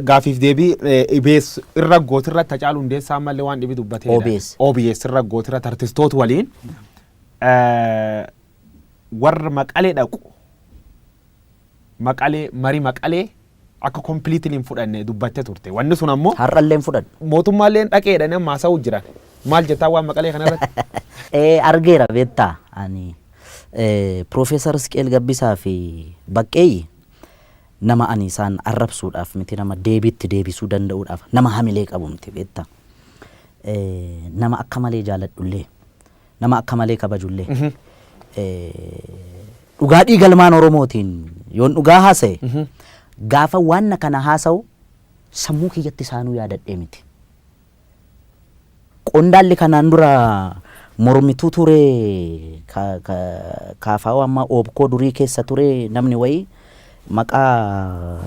A: gaafiif deebii OBS irra gootirra Hacaaluu Hundeessaa mallee waan dhibi dubbatee OBS irra gootirra artistoota waliin warra Maqalee dhaqu marii Maqalee akka completely hin fudhanne dubbattee turte. Wanni sun ammoo
C: har'allee hin fudhanne.
A: Mootummaallee dhaqeedhaan amma haasa'uu jiran. Maal jettaa waan Maqalee kanarratti?
C: Argeera beektaa ani Profeesar Isqeel Gabbisaa fi Baqqeeyyi nama ani isaan arrabsuudhaaf miti nama deebiitti deebisuu danda'uudhaaf nama hamilee qabu miti beektaa. Nama akka malee jaaladhullee nama akka malee kabajullee dhugaa dhiigalmaan Oromootiin yoon dhugaa haasa'e gaafa waan kana haasa'u sammuu kiyyatti isaanuu yaadadhee miti. Qondaalli kanaan dura mormituu ture kaafaa amma oobkoo durii keessa ture namni wayii maqaa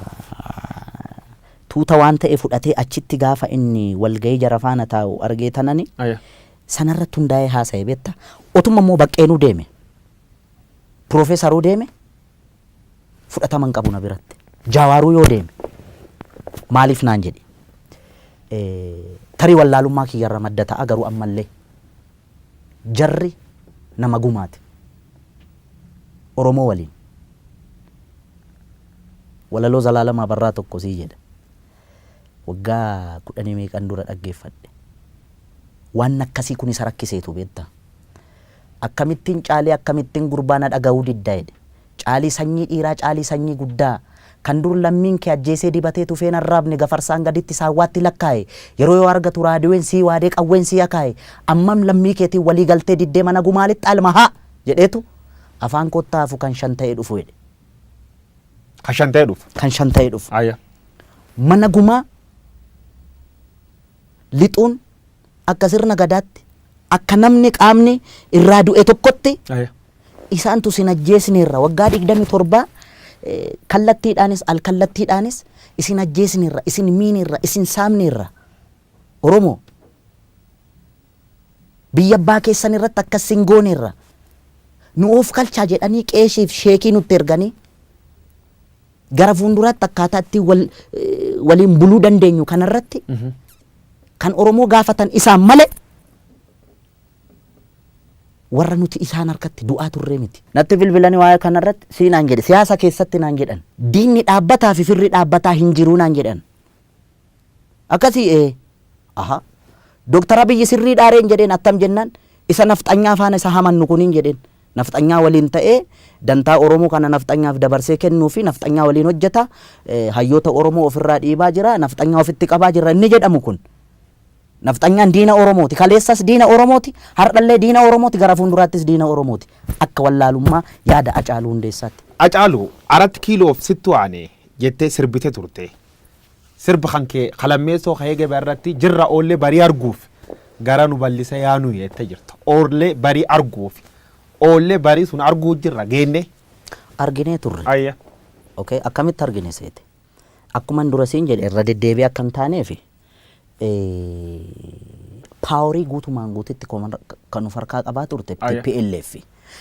C: tuuta waan ta'e fudhatee achitti gaafa inni walgahii jara faana taa'u argee tanani sanarratti hundaa'ee haasa'e beektaa. Otuma immoo Baqqeenuu deeme Profeesaruu deeme fudhataman qabu na biratti. Jawaaruu yoo deeme maaliif naan jedhe tarii wallaalummaa kiyyarra madda ta'a garuu ammallee jarri nama gumaati Oromoo waliin walaloo Zalaalamaa Barraa tokko sii jedha waggaa 10 meeqan dura dhaggeeffadhe waan akkasii kun isa rakkiseetu beektaa. Akkamittiin caalee akkamittiin gurbaana dhaga'uu diddaa jedhe caalii sanyii dhiiraa caalii sanyii guddaa kan dur lammiin kee ajjeesee dibatee tufeen arraabne gafarsaan gaditti saawwaatti lakkaa'e yeroo yoo argatu raadiyoon sii waadee qawween sii akaa'e ammam lammii keetiin walii galtee diddee mana gumaalitti almahaa jedheetu afaan kottaafu kan 5 ta'ee dhufu jedhe.
A: Kan 5 ta'ee dhufu.
C: Kan 5 ta'ee dhufu. Mana gumaa lixuun akka sirna gadaatti akka namni qaamni irraa du'e tokkotti isaantu sin ajjeesneerra waggaa 27 kallattiidhaanis alkallattiidhaanis isin ajjeesneerra isin miineerra isin saamneerra Oromoo biyya abbaa keessan irratti akkas sin gooneerra nu of kalchaa jedhanii qeeshiif sheekii nutti erganii gara fuulduraatti akkaataa itti waliin buluu dandeenyu kanarratti kan Oromoo gaafatan isaan malee warra nuti isaan harkatti du'aa turre miti. Natti bilbilanii waa'ee kanarratti sii naan jedhe siyaasa keessatti naan jedhan diinni dhaabbataa fi firri dhaabbataa hin jiruu naan jedhan. Akkasii Dooktar Abiyyi sirrii dhaareen jedheen attam jennaan isa nafxanyaa faana isa hamannu kuniin jedheen nafxanyaa waliin ta'ee dantaa Oromoo kana nafxanyaaf dabarsee kennuu fi nafxanyaa waliin hojjeta hayyoota Oromoo ofirraa dhiibaa jira nafxanyaa ofitti qabaa jira inni jedhamu kun nafxanyaan diina Oromooti kaleessas diina Oromooti hardhallee diina Oromooti gara fuulduraattis diina Oromooti akka wallaalummaa yaada Hacaaluu Hundeessaatti.
A: Hacaaluu 4 kiiloof sittu aanee jettee sirbite turte sirba kan kee qalammeessoo ka'ee gabaa irratti jirra oollee barii arguuf gara nu bal'isa yaanu jettee jirta oollee barii arguuf oollee barii sun arguu jirra geenne.
C: Arginee turre.
A: Ayya.
C: Okay akkamitti argine seete akkuma dura siin jedhe irra deddeebi'ee akka hin taaneefi paaworii guutumaan guutitti kan of harkaa qabaa turte TPLF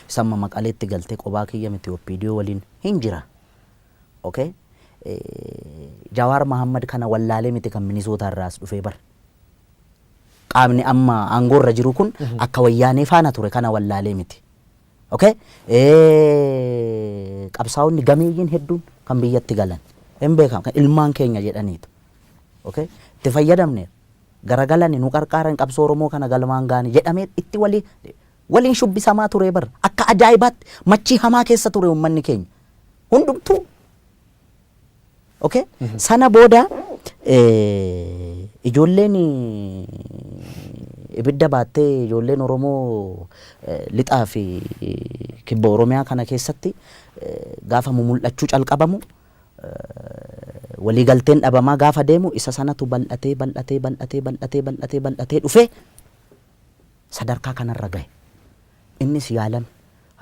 C: samma Maqaleetti galtee qobaa kiyya miti OPDO waliin hin jira. Okay Jawaar Mahammad kana wallaalee miti kan Minisoota irraas dhufee bar qaamni amma aangoorra jiru kun akka wayyaanee faana ture kana wallaalee miti. Okay qabsaa'onni gameeyyiin hedduun kan biyyatti galan hin beekamu kan ilmaan keenya jedhaniitu. Okay itti fayyadamne garagalani nu qarqaaran qabsoo Oromoo kana galmaan gaani jedhamee itti waliin shubbisamaa ture bar akka ajaa'ibaatti machii hamaa keessa ture uummanni keenya hundumtuu. Okay sana booda ijoolleen ibidda baattee ijoolleen Oromoo lixaa fi kibba Oromiyaa kana keessatti gaafa mul'achuu calqabamu walii galteen dhabamaa gaafa deemu isa sanatu bal'atee dhufe sadarkaa kanarra gahe innis yaalan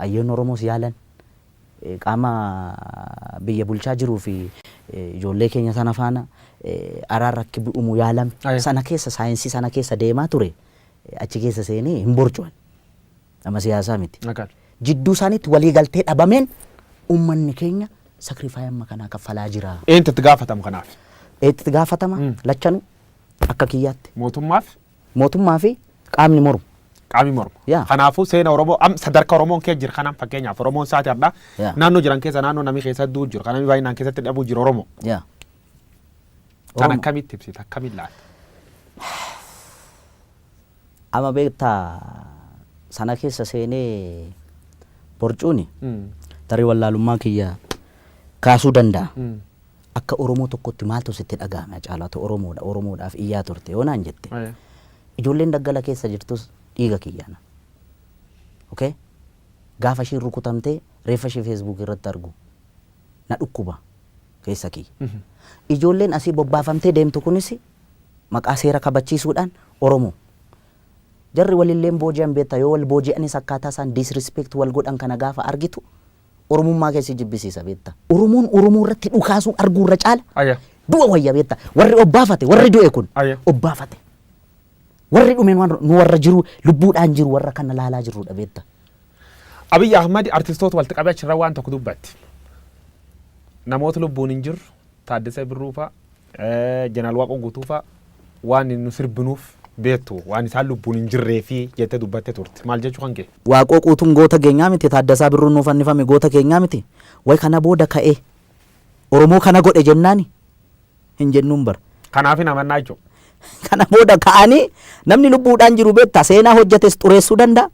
C: hayyoon Oromoos yaalan qaama biyya bulchaa jiruu fi ijoollee keenya sana faana araarrakki bu'umu yaalame sana keessa saayinsii sana keessa deemaa ture achi keessa seenee hin borcuan nama siyaasaa miti jidduu isaaniitti walii galtee dhabameen uummanni keenya sakrifaayii amma kanaa kaffalaa jira.
A: Eenyutti gaafatamu kanaaf?
C: Eenyutti gaafatama lachanu akka kiyyaatti.
A: Mootummaa
C: fi qaamni mormu.
A: Qaamni mormu. Kanaafuu seena Oromoo sadarkaa Oromoon keessa jira kanaan fakkeenyaaf Oromoon isaati adda naannoo jiran keessa naannoo namni keessa du'u jiru kan namni baay'inaan keessatti dhabuu jiru Oromoo. Kan akkamitti ibsita akkamitti laata?
C: Amma beektaa sana keessa seenee borcuuni tarii wallaalummaa kiyya kaasuu danda'a. Akka Oromoo tokkotti maaltu sitti dhaga'ame Hacaalaatu Oromoodhaaf iyyaa turte yoo naan jette. Ijoolleen daggala keessa jirtus dhiiga kiyyaana. Okay? Gaafa isheen rukutamtee reeffa ishee Facebook irratti argu na dhukkuba keessa kiyya. Ijoolleen asii bobbaafamtee deemtu kunis maqaa seera kabachiisuudhaan Oromoo. Jarri walilleen booji'an beektaa yoo wal booji'anis akkaataa isaan disrespect wal godhan kana gaafa argitu Oromummaa keessi jibbisiisa beektaa. Oromoon Oromoo irratti dhukaasuu arguurra caala. Du'a wayya beektaa. Warri obbaafate warri du'e kun obbaafate. Warri dhume nu warra jiru lubbuudhaan jiru warra kana laalaa jirudha beektaa.
A: Abiy Ahmad artistoota walitti qabee achirra waan tokko dubbatti. Namoota lubbuun hin jirru Taaddasee Birruu fa'a Jeneraal Waaqoo Guutuu fa'a waan nu sirbinuuf beektu waan isaan lubbuun hin jirree fi jettee dubbattee turte maal jechuu kan kee?
C: Waaqoo Guutuun goota keenyaa miti Taaddasaa Birruun nuuf fannifame goota keenyaa miti way kana booda ka'ee Oromoo kana godhe jennaani hin jennuun bara.
A: Kanaaf hin amannaa jechuudha.
C: Kana booda ka'anii namni lubbuudhaan jiru beektaa seenaa hojjetes xureessuu danda'a.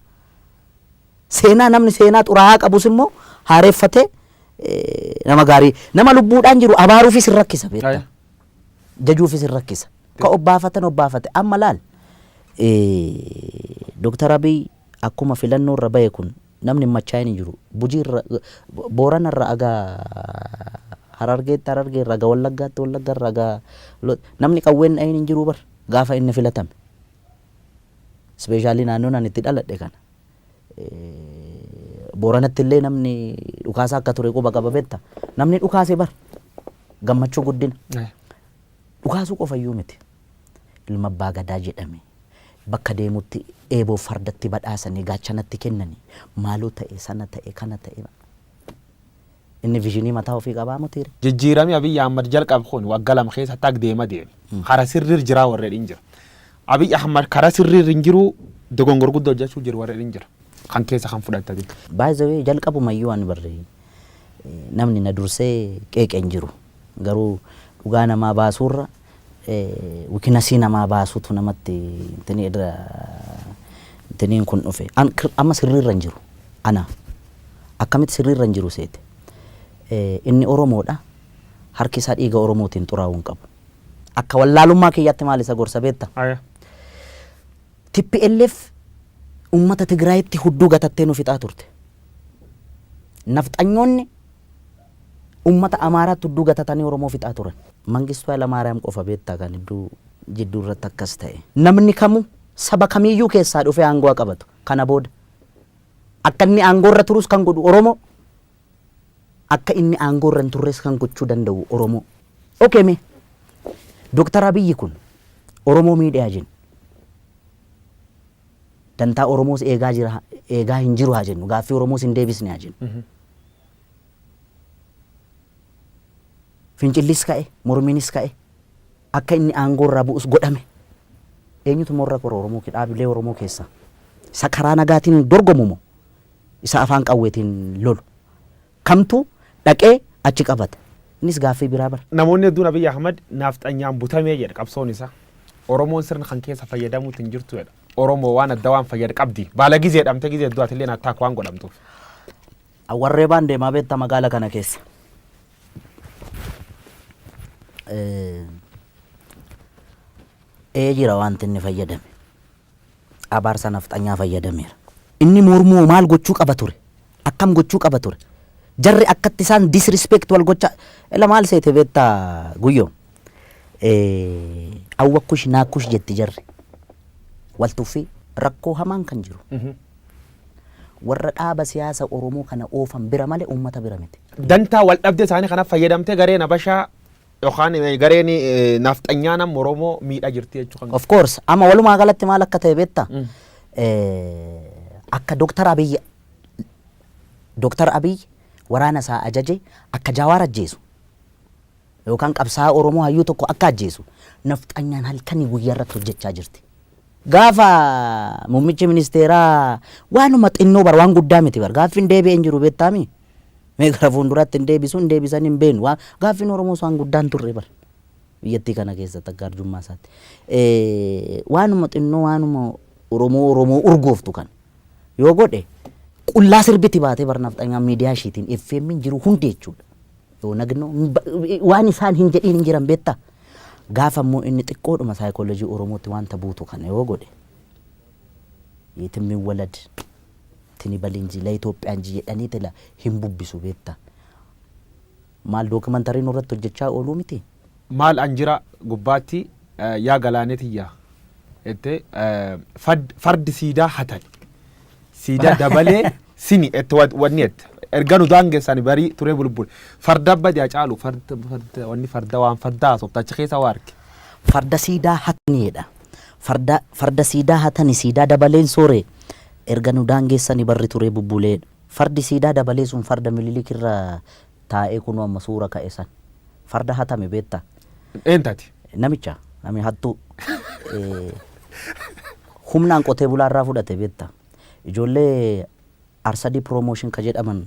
C: Seenaa namni seenaa xuraa'aa qabus immoo haareeffatee nama gaarii nama lubbuudhaan jiru abaaruufis hin rakkisa beektaa. Jajuufis hin rakkisa. Ka obbaafate amma laal Dr. Abiy akkuma filannoo irra bahe kun namni machaa hin jiru Bujii irra Boorana irra agaa Harargeetti irra agaa Wallaggaatti Wallagga irra agaa namni qawween dhayin hin jiru bar gaafa inni filatame ispeeshaalii naannoon ani itti dhaladhe kana Booranatti illee namni dhukaasa akka ture quba qaba beektaa namni dhukaase bar gammachuu guddina dhukaasuu qofayyuu miti ilma abbaa gadaa jedhame bakka deemutti eeboo fardatti badhaasanii gaachanatti kennanii maaloo ta'e sana ta'e kana ta'e inni viizhinii mataa ofii qabaa mutiire.
A: Jijjiirami Abiy Ahmad jalqab kun waggaa lama keessa taag deema deeme kara sirriir jiraa warreen hin jira. Abiy Ahmad kara sirriir hin jiru dogongor guddoo hojjechuu jiru warreen hin jira kan keessa kan fudhatanii.
C: By the way jalqabumayyuu ani barree namni na dursee qeeqeen jiru garuu dhugaa namaa baasuurra wikinasii namaa baasuutu namatti intiniin kun dhufe amma sirriirra hin jiru ana akkamitti sirriirra hin jiru seete. Inni Oromoodha. Harki isaa dhiiga Oromootiin xuraa'uu hin qabu. Akka wallaalummaa kiyyaatti maal isa gorsa beekta? TPLF uummata Tigraayitti hudduu gatattee nu fixaa turte. Nafxanyoonni uummata Amaaraatti hudduu gatatanii Oromoo fixaa turan. Mangistuu Hayilamaariyaam qofa beektaa kan jidduu irratti akkas ta'e. Namni kamuu saba kamiyyuu keessaa dhufee aangoo qabatu. Kana booda akka inni aangoo irra turus kan godhu Oromoo, akka inni aangoo irra hin turres kan gochuu danda'u Oromoo. Okay mee Dr. Abiyyi kun Oromoo miidhaa jennu. Dantaa Oromoos eegaa hin jiru haa jennu. Gaaffii Oromoos hin deebisne haa jennu. Fincillis ka'e, mormiinis ka'e, akka inni aangoo irraa bu'us godhame. Eenyutu morra qora Oromoo dhaabilee Oromoo keessa? Isa karaa nagaatiin dorgomu moo isa afaan qawweetiin lolu? Kamtu dhaqee achi qabata? Innis gaaffii biraa bara.
A: Namoonni hedduun Abiy Ahmad nafxanyaan butamee jedha qabsoon isaa. Oromoon sirna kan keessa fayyadamuutu hin jirtu jedha. Oromoo waan adda waan fayyad qabdi. Baala gizee dhamte gizee du'aati illee attaak waan godhamtuuf.
C: Warree baan deemaa beekta magaala kana keessa. Jira wanti inni fayyadame. Abaarsa nafxanyaa fayyadameera. Inni mormuu maal gochuu qaba ture? Akkam gochuu qaba ture? Jarri akkatti isaan disrespect wal gocha ila maal seete beektaa guyyoo? Awwakkush naakkush jetti jarri. Waltuufi rakkoo hamaan kan jiru. Warra dhaaba siyaasa Oromoo kana oofan bira malee uummata bira miti.
A: Dantaa wal dhabde isaanii kanaaf fayyadamtee gareen Habashaa yookaan gareen nafxanyaan Oromoo miidhaa jirti jechuudha.
C: Of course amma walumaa galatti maal akka ta'e beektaa? Akka Dr. Abiy waraana isaa ajaje akka Jawaar ajjeesu yookaan qabsaa Oromoo hayyuu tokko akka ajjeesu nafxanyaan halkanii guyyaa irratti hojjechaa jirti. Gaafa muummichi ministeeraa waanuma xinnoo bar waan guddaa miti bar gaaffiin deebi'een jiru beektaami. Mee gara fuulduratti hin deebisan hin beenu gaaffiin Oromoo waan guddaan turre bar biyyattii kana keessatti akka arjummaa isaatti. Waanuma xinnoo waanuma Oromoo urgooftu kan yoo godhe qullaa sirbiti baatee bar nafxanyaan miidiyaa ishiitiin FM jiru hundi jechuudha. Yoo nagnoo waan isaan hin jedhiin hin jiran beektaa. Gaafa immoo inni xiqqoodhuma saayikoolojii Oromootti wanta buutu kana yoo godhe yeetimmi walad tini balinji la Itoophiyaan jedhanii tila hin bubbisu beektaa. Maal dookumantariin irratti hojjechaa ooluu miti.
A: Maal anjira gubbaatti yaa galaaneetiyyaa ette fardi siidaa hatan siidaa dabalee sini ette wanni ette erga nu daangeessani barii turee bulbul farda badia caalu wanni farda waan fardaa sobtachi keessa waarke.
C: Farda siidaa hataniidha. Farda siidaa hatani siidaa dabaleen soore erga nu daangeessani barri turee bubbuleedha. Fardi siidaa dabalee sun farda mililik irra taa'ee kunu amma suura ka'e san farda hatame beektaa.
A: Eentati.
C: Namicha nami hattuu humnaan qotee bulaa irraa fudhate beektaa. Ijoollee Arsadii promotion ka jedhaman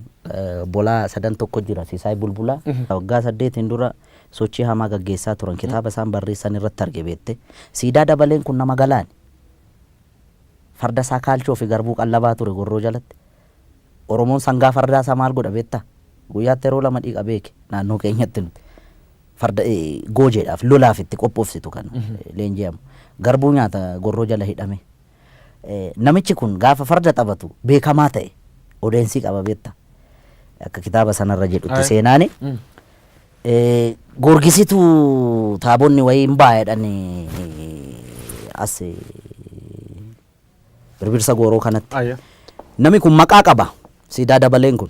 C: bolaa sadan tokko jira Siisaay Bulbulaa waggaa 8 dura sochii hamaa gaggeessaa turan kitaaba isaan barreessan irratti arge beekte. Siidaa dabaleen kun nama galaan farda isaa kaalchoo fi garbuu qallabaa ture gorroo jalatti. Oromoon sangaa fardaa isaa maal godha beektaa? Guyyaatti yeroo lama dhiiqa beeke naannoo keenyatti nuti farda goojeedhaaf lolaaf itti qophoofsitu kan leenji'amu garbuu nyaata gorroo jala hidhame. Namichi kun gaafa farda taphatu beekamaa ta'e odeensii qaba beektaa. Akka kitaaba sanarra jedhutti seenaani gorgisitu taabonni wayii hin baay'edhan as birbirsa gooroo kanatti. Nami kun maqaa qaba siidaa dabaleen kun.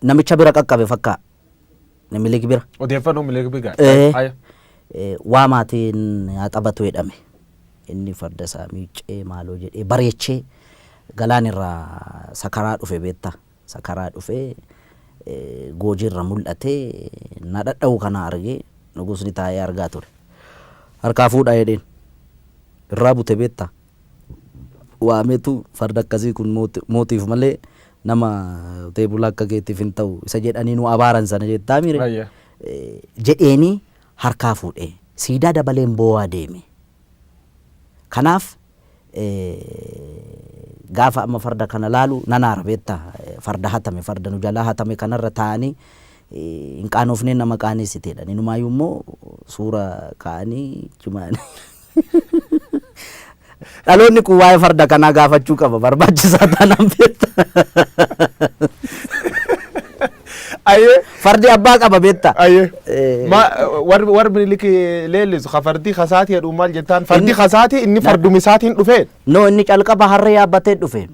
C: Namicha bira qaqqabe fakkaa Miliik bira.
A: Odeeffannoo Miliik bira.
C: Waa maatiin haa taphatu jedhame. Inni farda isaa miiccee maaloo jedhee bareechee galaan irraa sakaraa dhufe beektaa. Sakaraa dhufee goojiirra mul'atee na dhadha'u kana argee nugusni taa'ee argaa ture. Harkaa fuudhaa jedheen irraa bute beektaa. Waameetu farda akkasii kun mootiif malee nama teebula akka keetiif hin ta'u isa jedhanii nu abaaran sana jettaa mire jedheeni harkaa fuudhee siidaa dabaleen boo'aa deeme. Kanaaf gaafa amma farda kana laalu nan aara beektaa farda hatame farda nu jalaa hatame kanarra taa'anii hin qaanofnee nama qaaneessiteedha. Inumaayyuu immoo suura kaa'anii cimaanii. Dhaloonni kun waa'ee farda kanaa gaafachuu qaba barbaachisaa taanaan beektaa.
A: Aye.
C: Fardi abbaa qaba beektaa.
A: Aye. Warri Minilik leellisu fardi kasaati jedhu maal jettaan fardi kasaati inni fardumisaatiin dhufee.
C: No inni calqaba harree yaabbatee dhufe.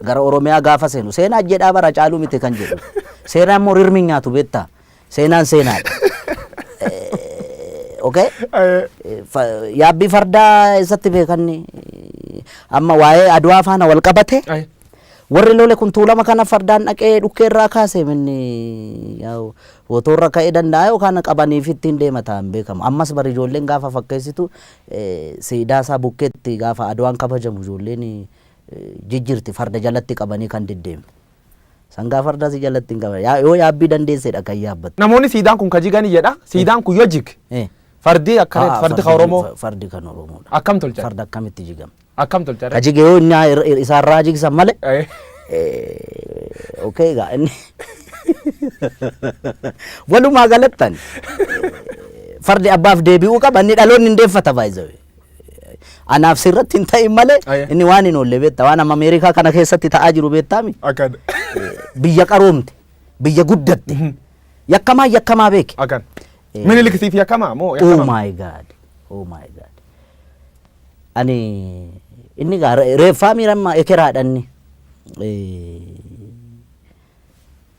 C: Gara Oromiyaa gaafa seenu seenaa jedhaa bara caaluu miti kan jedhu. Seenaan immoo rirmi nyaatu beektaa. Seenaan seenaadha. Okay? Yaabbii fardaa isatti beekanni amma waa'ee Adwaa faana wal qabate. Warri lole kun tuulama kana fardaan dhaqee dhukkeerraa kaasee minni wotoorra ka'ee danda'a yookaan qabaniif ittiin deema ta'an beekamu. Ammas bari ijoolleen gaafa fakkeessitu siidaa isaa bukkeetti gaafa Adwaan kabajamu ijoolleen jijjirti farda jalatti qabanii kan deddeemu. Sangaa fardaa si jalatti hin qaban. Yoo yaabbii dandeessedha kan yaabbatu.
A: Namoonni siidaan kun kajiganii jedha. Siidaan kun yoo jig. Fardi akkanatti fardi kan Oromoo.
C: Fardi kan Oromoodha.
A: Akkam tolcha.
C: Farda akkamitti jigama.
A: Akkam tolcha.
C: Kajige yoo inni isaarraa jigsan malee. Okay gaa inni. Walumaa galattan fardi abbaaf deebi'uu qaba inni dhaloonni hin deeffata baay'ee. Anaaf sirratti hin ta'in malee inni waan hin oolle beektaa waan amma Ameerikaa kana keessatti ta'aa jiru beektaami.
A: Akkan.
C: Biyya qaroomte biyya guddatte yakkamaa beeke.
A: Akkan. Minilik siif yakkamaa moo
C: yakkamaa? Oh my god. Ani inni gaa reeffaa miirammaa ekeraadhanni.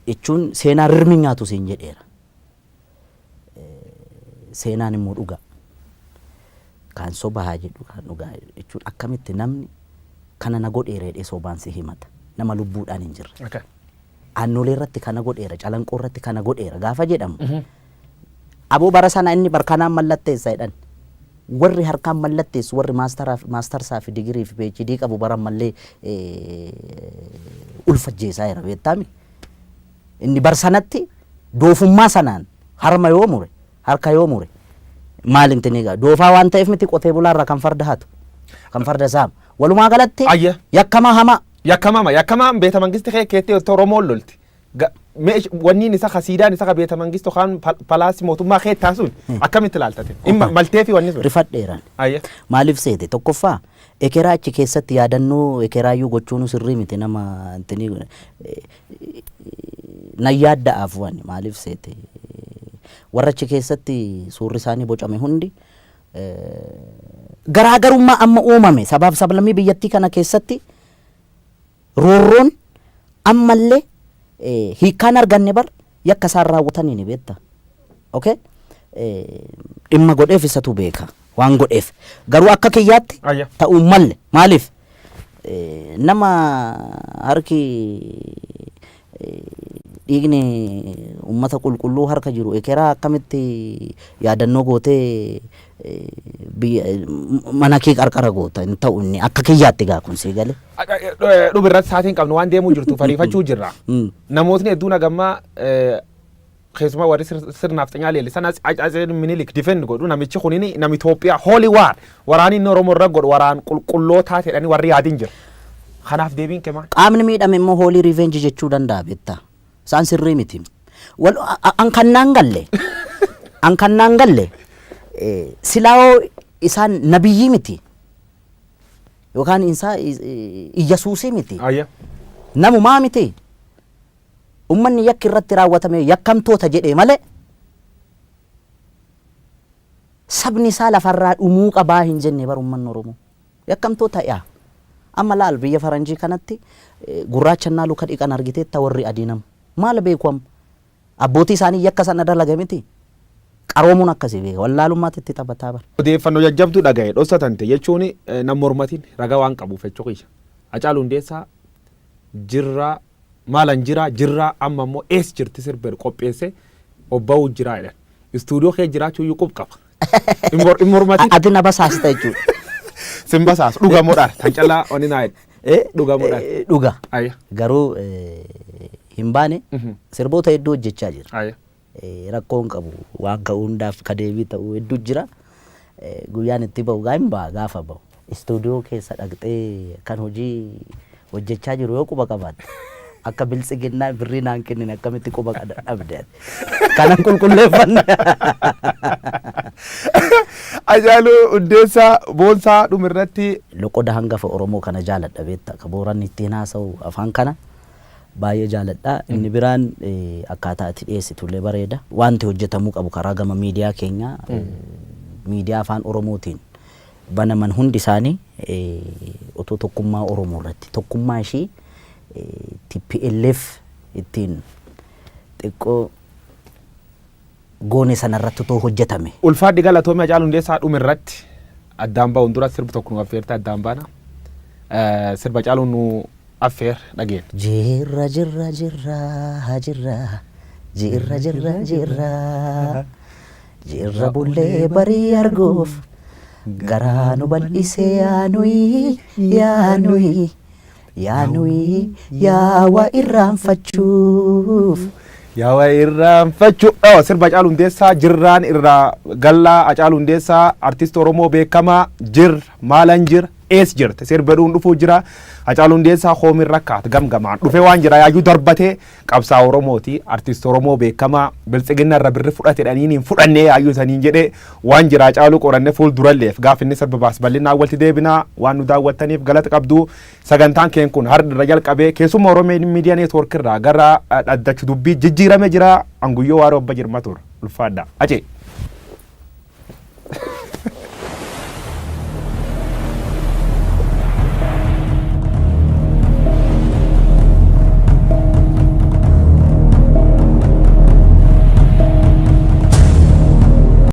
C: Jechuun seenaa rirmi nyaatu siin jedheera. Seenaan immoo dhugaa. Kan sobaa jedhu kan dhugaa jechuun akkamitti namni kana na godheera jedhee sobaan si himata. Nama lubbuudhaan hin jirre. Aannolee irratti kana godheera, calanqoo irratti kana godheera gaafa jedhamu. Aboo bara sana inni barkanaan mallatteessa jedhan. Warri harkaan mallatteessu warri maastarsaa fi digirii fi PhD qabu baran mallee ulfajjeesaa jira beektaami. Inni barsanatti doofummaa sanaan harma yoo mure harka yoo mure maal inti ni gaa doofaa waan ta'eef miti qotee bulaarraa kan farda hatu kan farda saamu walumaa galatti yakkamaa hamaa.
A: Yakkamaan beeta mangisti keettee Oromoon lolti. Wanniin isa kasiidaan isa beeta mangistu kan palaasi mootummaa keettaa sun akkamitti ilaaltate? Maltee fi wanni sun.
C: Rifadheeraan. Maaliif seete tokkoffaa ekeraa achi keessatti yaadannoo ekeraayyuu gochuun sirrii miti nama intini na yaadda'aaf wanni maaliif seete warra achi keessatti suurri isaanii bocame hundi garaagarummaa amma uumame sabaaf sablammii biyyattii kana keessatti roorroon ammallee hiikkaan arganne bar yakka isaan raawwatanii ni beekta. Okay? Dhimma godheef isatu beeka waan godheef garuu akka kiyyaatti ta'uu malle maaliif nama harki dhiigni ummata qulqulluu harka jiru ekeraa akkamitti yaadannoo gootee mana kee qarqara goota hin ta'u inni akka kiyyaatti gaa kun si gale.
A: Dhubirratti saatiin qabnu waan deemuu jirtu fariifachuu jirra. Namootni hedduun hagammaa keessumaa warri sirnaaf xinyaa leellisan Atsee Minilik difeend godhu namichi kun nama Itoophiyaa hooli waraanni inni Oromoo irra godhu waraan qulqullootaa jedhanii warri yaadin jira. Kanaaf deebiin kee maal?
C: Qaamni miidhame immoo hoolii riveenji jechuu danda'a beektaa. Isaan sirrii miti. An kannaan galle silaa'oo isaan nabiyyii miti yookaan Iyyasuusii miti. Namumaa miti. Ummanni yakki irratti raawwatame yakkamtoota jedhee malee sabni isaa lafarraa dhumuu qabaa hin jenne bar ummanni Oromoo yakkamtoota yaa amma laal biyya faranjii kanatti gurraachannaa luka dhiqan argiteetta warri adiinam maal beekum abbootii isaanii yakka sana dalaga miti qaroomuun akkasii beeka wallaalummaatti itti taphataa bar.
A: Odeeffannoo jajjabduu dhagaye dhossatante jechuun nam mormatiin ragaa waan qabuuf jechuudha. Hacaaluu Hundeessaa jirraa maalan jirraa amma immoo ees jirti sirbeer qopheesse obba'uu jiraa jedhan. Istuudiyoo kee jiraachuu iyyuu qub qaba. Hin mormatiin.
C: Ati na basaasta jechuudha.
A: Sin basaas dhugamuudhaan kan callaa onni naa dhugamuudhaan.
C: Dhuga. Garuu hin baane sirboota hedduu hojjechaa jira. Rakkoon qabu waan ka'uu hundaaf ka deebii ta'uu hedduu jira. Guyyaan itti bahu gaa hin ba'a gaafa bahu. istuudiyoo keessa dhaqxee kan hojii hojjechaa jiru yoo quba qabaate akka biltsiginnaa birrii naan kennine akkamitti quba dhabde kanan qulqulleeffanne.
A: Ajaaluu Hundeessaa Boonsaa dhumirratti
C: Loqoda hangafa Oromoo kana jaaladha beekta akka booran ittiin haasa'u afaan kana baay'ee jaaladha. Inni biraan akkaataa itti dhiyeessitullee bareeda. Wanti hojjetamuu qabu karaa gama miidiyaa keenya miidiyaa afaan Oromootiin banaman hundi isaanii otoo tokkummaa Oromoo irratti tokkummaa ishii TPLF ittiin xiqqoo goone sanarratti otoo hojjetame.
A: Ulfaadhi galatoomii Hacaaluu Hundeessaa dhumirratti addaan ba'uun dura sirbi tokko nu affeerte addaan baana. Sirba Hacaaluun nu affeer dhageen.
C: Jirra jirra jirra jirra jirra jirra jirra jirra bullee barii arguuf garaa nu bal'isee yaanuyi yaanuyi yaanuyi yaawa irraanfachuuf.
A: Yaawa irraanfachuu sirba Hacaaluu Hundeessaa jirraan irraa gallaa Hacaaluu Hundeessaa artist Oromoo beekamaa jir maalan jir ees jirte sirba dhuun dhufuu jira. Hacaaluu Hundeessaa hoomin rakkaat gamgamaan dhufee waan jira yaayuu darbatee qabsaa Oromooti artist Oromoo beekamaa biltsiginna irra birri fudhatedhaniin hin fudhannee yaayuu saniin jedhee waan jira Hacaaluu qorannee fuulduralleef gaaf inni sirba baas bal'inaa walitti deebinaa waan nu daawwattaniif galata qabdu. Sagantaan keen kun har'a irra jalqabee keessuma Oromoo miidiyaa neetwoork irraa gara dhaddacha dubbii jijjiirame jira anguyyoo waaroo obba jirma ture ulfaadha. Ace.